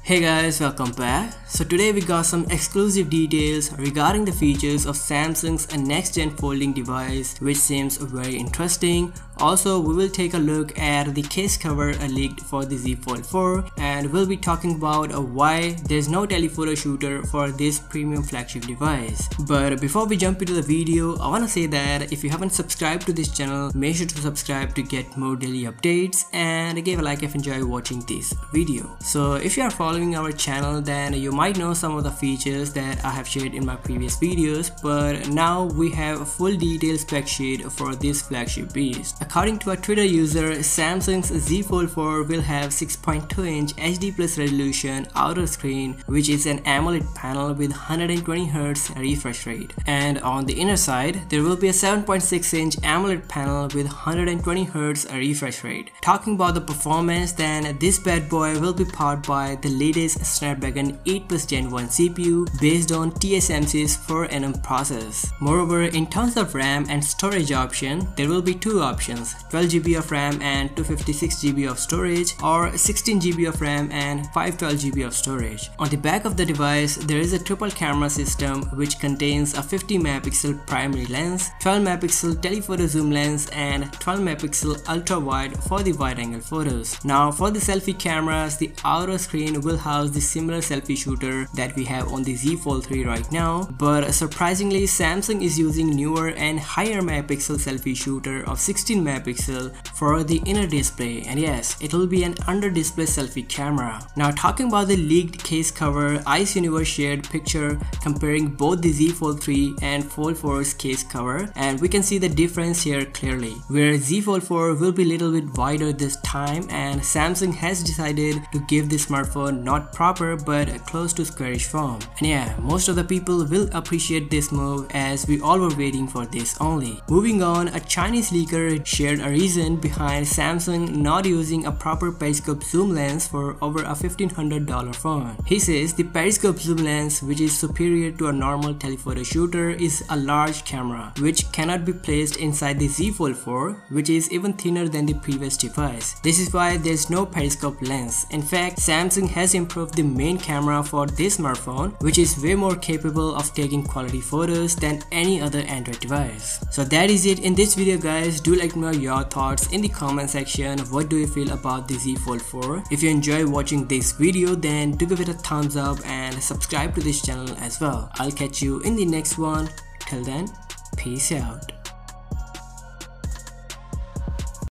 Hey guys, welcome back. So today we got some exclusive details regarding the features of Samsung's next gen folding device, which seems very interesting. Also, we will take a look at the case cover leaked for the Z Fold 4, and we'll be talking about why there's no telephoto shooter for this premium flagship device. But before we jump into the video, I want to say that if you haven't subscribed to this channel, make sure to subscribe to get more daily updates and give a like if you enjoy watching this video. So if you are following our channel, then you might know some of the features that I have shared in my previous videos, but now we have a full detailed spec sheet for this flagship beast. According to a Twitter user, Samsung's Z Fold 4 will have 6.2-inch HD Plus resolution outer screen, which is an AMOLED panel with 120Hz refresh rate. And on the inner side, there will be a 7.6-inch AMOLED panel with 120Hz refresh rate. Talking about the performance, then this bad boy will be powered by the latest Snapdragon 8 Plus Gen 1 CPU based on TSMC's 4nm process. Moreover, in terms of RAM and storage option, there will be two options: 12GB of RAM and 256GB of storage, or 16GB of RAM and 512GB of storage. On the back of the device, there is a triple camera system which contains a 50MP primary lens, 12MP telephoto zoom lens, and 12MP ultra wide for the wide angle photos. Now for the selfie cameras, the outer screen will house the similar selfie shooter that we have on the Z Fold 3 right now, but surprisingly Samsung is using newer and higher megapixel selfie shooter of 16MP for the inner display, and yes, it will be an under display selfie camera. Now talking about the leaked case cover, Ice Universe shared picture comparing both the Z Fold 3 and Fold 4's case cover, and we can see the difference here clearly, where Z Fold 4 will be a little bit wider this time, and Samsung has decided to give the smartphone not proper but close to squarish form. And yeah, most of the people will appreciate this move as we all were waiting for this only. Moving on, a Chinese leaker shared a reason behind Samsung not using a proper periscope zoom lens for over a $1,500 phone. He says the periscope zoom lens, which is superior to a normal telephoto shooter, is a large camera which cannot be placed inside the Z Fold 4, which is even thinner than the previous device. This is why there's no periscope lens. In fact, Samsung has improved the main camera for this smartphone, which is way more capable of taking quality photos than any other Android device. So that is it in this video guys. Do let me know your thoughts in the comment section. What do you feel about the Z Fold 4? If you enjoy watching this video, then do give it a thumbs up and subscribe to this channel as well. I'll catch you in the next one. Till then, peace out.